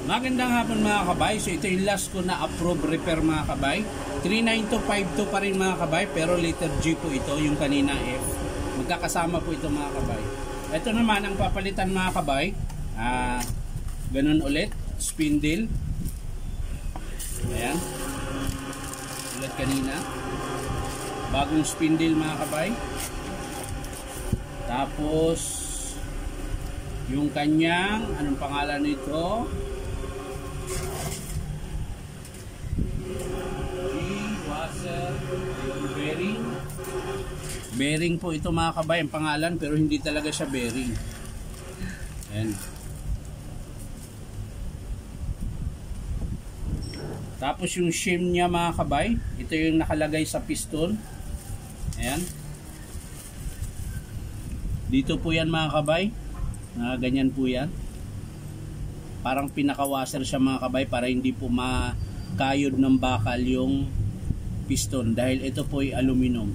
Magandang hapon mga kabay. So ito yung last ko na approved repair mga kabay. 39252 pa rin mga kabay, pero letter G po ito, yung kanina F. Magkakasama po ito mga kabay. Ito naman ang papalitan mga kabay. Ganun ulit, spindle. Ayan. Ulit kanina. Bagong spindle mga kabay. Tapos yung kanyang, anong pangalan nito? Bearing po ito mga kabay, ang pangalan, pero hindi talaga siya bearing. Ayan. Tapos yung shim niya mga kabay, ito yung nakalagay sa piston. Ayan. Dito po yan mga kabay, ganyan po yan. Parang pinaka-washer siya mga kabay para hindi po makayod ng bakal yung piston, dahil ito po ay aluminum.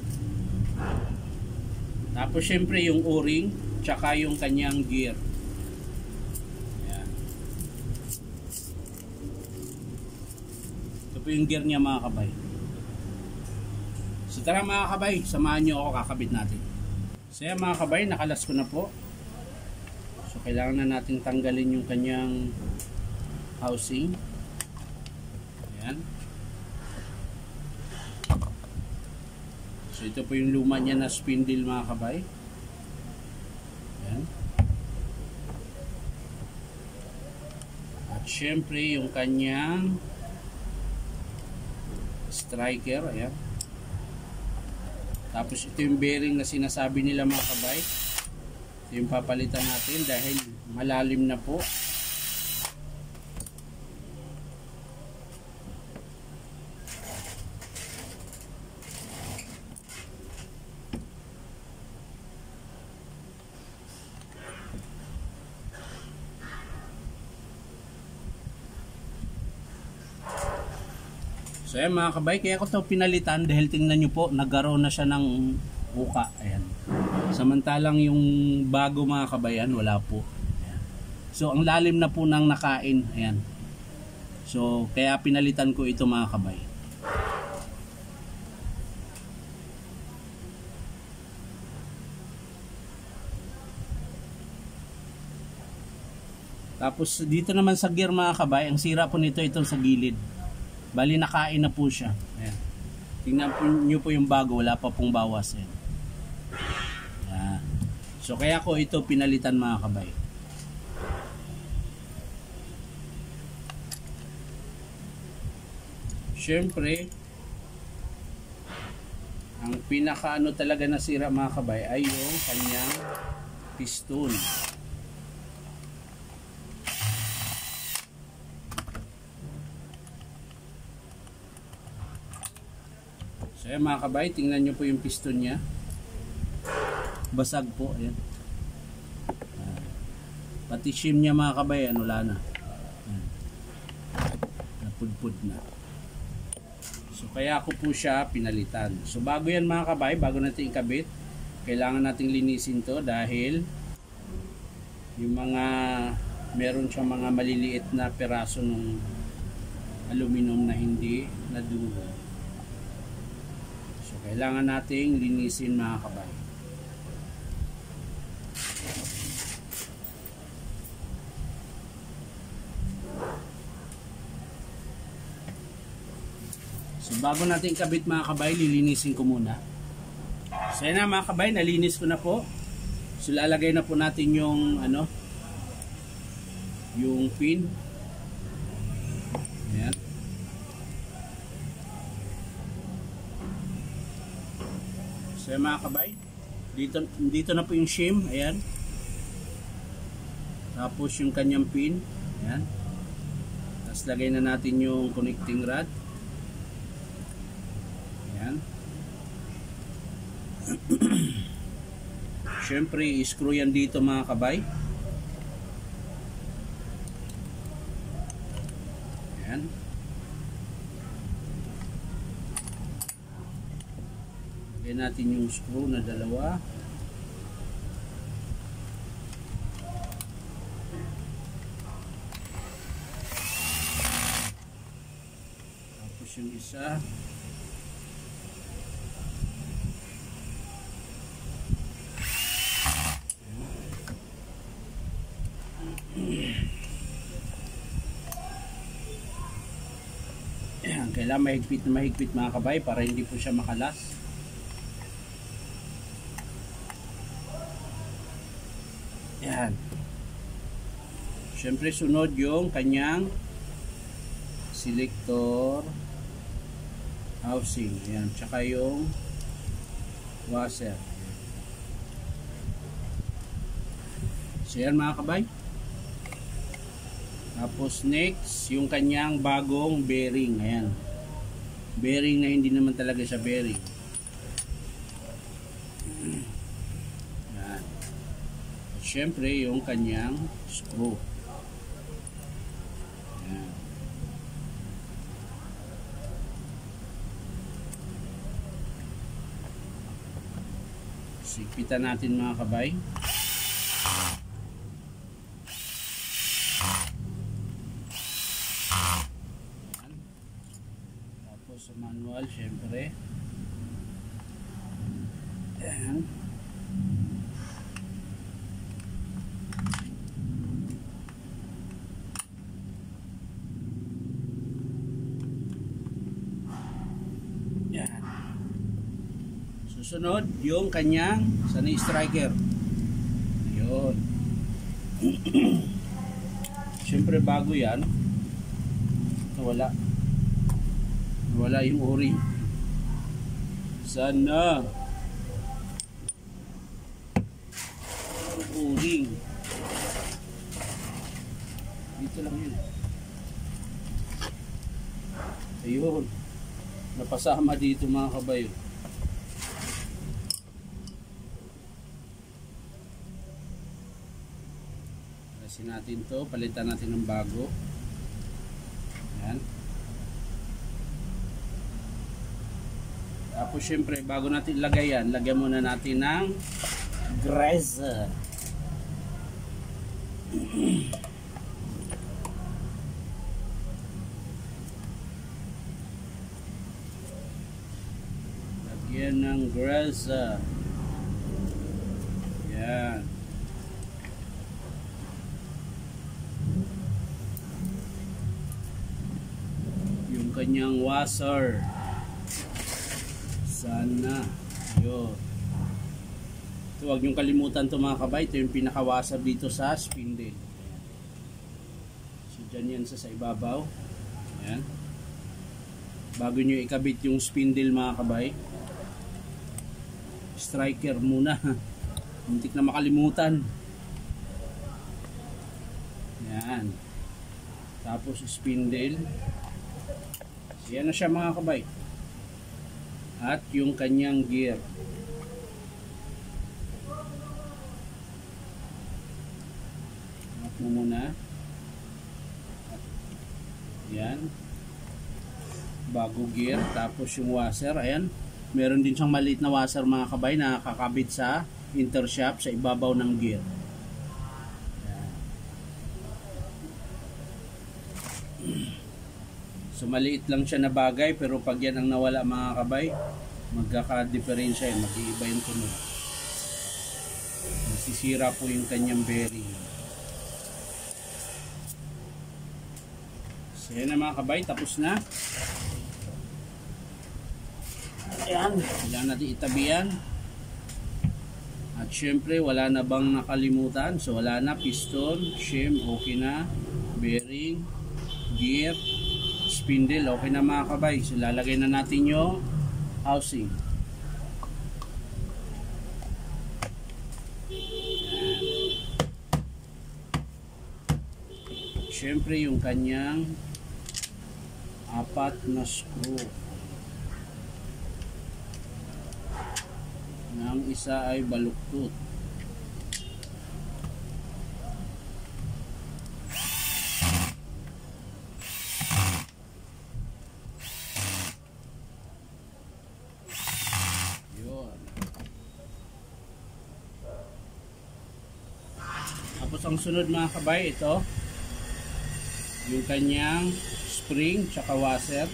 Tapos syempre yung o-ring tsaka yung kanyang gear. Ayan. Ito po yung gear niya mga kabay. So tara mga kabay, samahan nyo ako, kakabit natin. So yan mga kabay, nakalas ko na po. So kailangan na natin tanggalin yung kanyang housing. Ayan. So ito po yung luma niya na spindle mga kabay. Ayan. At syempre yung kanyang striker. Ayan. Tapos ito yung bearing na sinasabi nila mga kabay. Ito yung papalitan natin dahil malalim na po. So ayan mga kabay, kaya ko ito pinalitan dahil tingnan nyo po, nagkaroon na siya ng uka. Ayan. Samantalang yung bago mga kabayan, wala po. Ayan. So ang lalim na po ng nakain. Ayan. So kaya pinalitan ko ito mga kabay. Tapos dito naman sa gear mga kabay, ang sira po nito itong sa gilid. Bali nakain na po siya. Ayan. Tingnan po nyo po yung bago, wala pa pong bawas. Ayan. Ayan. So kaya ko ito pinalitan mga kabay. Siyempre, ang pinakaano talaga nasira mga kabay ay yung kanyang piston. So ayan mga kabay, tingnan nyo po yung piston nya. Basag po, ayan. Pati shim nya mga kabay, wala na. Ayan. Napudpud na. So kaya ako po siya pinalitan. So bago yan mga kabay, bago natin ikabit, kailangan nating linisin to dahil yung mga meron siyang mga maliliit na peraso ng aluminum na hindi nadugo. Kailangan nating linisin mga kabay. So bago natin kabit mga kabay, lilinisin ko muna. So yan na mga kabay, nalinis ko na po. So lalagay na po natin yung yung pin. Ayan. So mga kabay, dito na po yung shim, ayan. Tapos yung kanyang pin, ayan. Tapos lagay na natin yung connecting rod. Ayan. Siyempre, i-screw yan dito mga kabay. Ayan. Lagyan natin yung screw na dalawa. yung isa. Ayan, kailangan mahigpit na mahigpit mga kabay para hindi po siya makalas. Ayan. Siyempre sunod yung kanyang selector housing. Ayan, tsaka yung washer. So yan mga kabay. Tapos next, yung kanyang bagong bearing. Ayan. Bearing na hindi naman talaga siya bearing. Ayan. At syempre, yung kanyang screw. Ayan. Sigpitan natin mga kabay. Sa manual syempre. Ayan. Ayan. Susunod yung kanyang sunny striker. Ayun. Syempre bago yan. Wala yung ori. Sana o-ring dito lang yun. Ayun, napasama dito mga kabayo. Alasin natin to, palitan natin ng bago. Ayan. Tapos syempre bago natin ilagay yan, lagyan muna natin ng grease. Lagyan ng grease. Yan. Yung kanyang washer. Sana. Yun. Ito, huwag niyong kalimutan ito mga kabay. Ito yung pinakawasab dito sa spindle. So, dyan yan sa ibabaw. Ayan. Bago niyo ikabit yung spindle mga kabay, striker muna. Muntik na makalimutan. Ayan. Tapos spindle. Ayan na siya mga kabay. At yung kanyang gear. At mo muna. At yan. Bago gear. Tapos yung washer. Ayan. Meron din siyang maliit na washer mga kabay na kakabit sa intershaft sa ibabaw ng gear. Ayan. So maliit lang siya na bagay, pero pag yan ang nawala mga kabay, magkaka-diferensya yan, mag-iiba yung tunog. Masisira po yung kanyang bearing. So yan na mga kabay, tapos na. Ayan, kailangan natin itabi yan. At syempre wala na bang nakalimutan? So wala na, piston, shim, okay na, bearing, gear, spindle, okay na mga kabay. So lalagay na natin yung housing. Siyempre yung kanyang 4 na screw. Ang isa ay baluktot. Tapos ang sunod mga kabay, ito yung kanyang spring tsaka washer.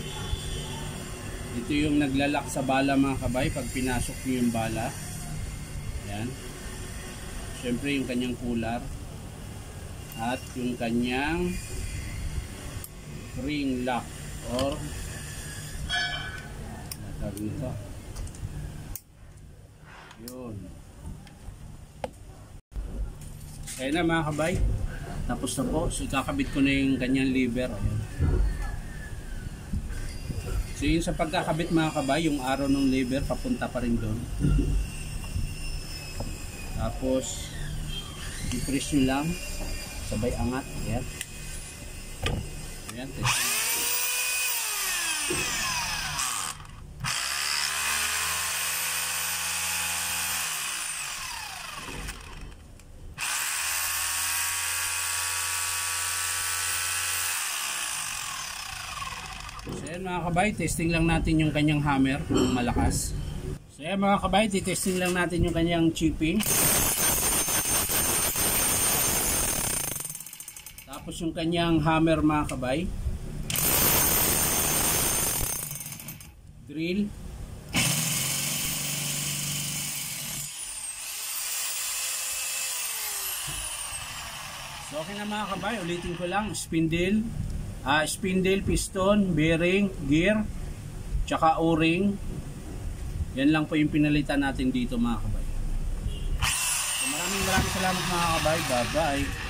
Ito yung naglalak sa bala mga kabay pag pinasok nyo yung bala. Yan. Siyempre yung kanyang cooler at yung kanyang ring lock or tawag nito. Yun. Kaya na mga kabay, tapos na po. So kakabit ko na yung kanyang lever. Ayan. So yun sa pagkakabit mga kabay, yung arrow ng lever papunta pa rin doon. Tapos i-press nyo lang, sabay angat. Ayan. Ayan, testing. So yan mga kabay, testing lang natin yung kanyang hammer kung malakas. So yan mga kabay, testing lang natin yung kanyang chipping. Tapos yung kanyang hammer mga kabay. Drill. So okay na mga kabay, ulitin ko lang, spindle, piston, bearing, gear, tsaka o-ring. Yan lang po yung pinalitan natin dito mga kabay. So maraming salamat mga kabay. Bye bye.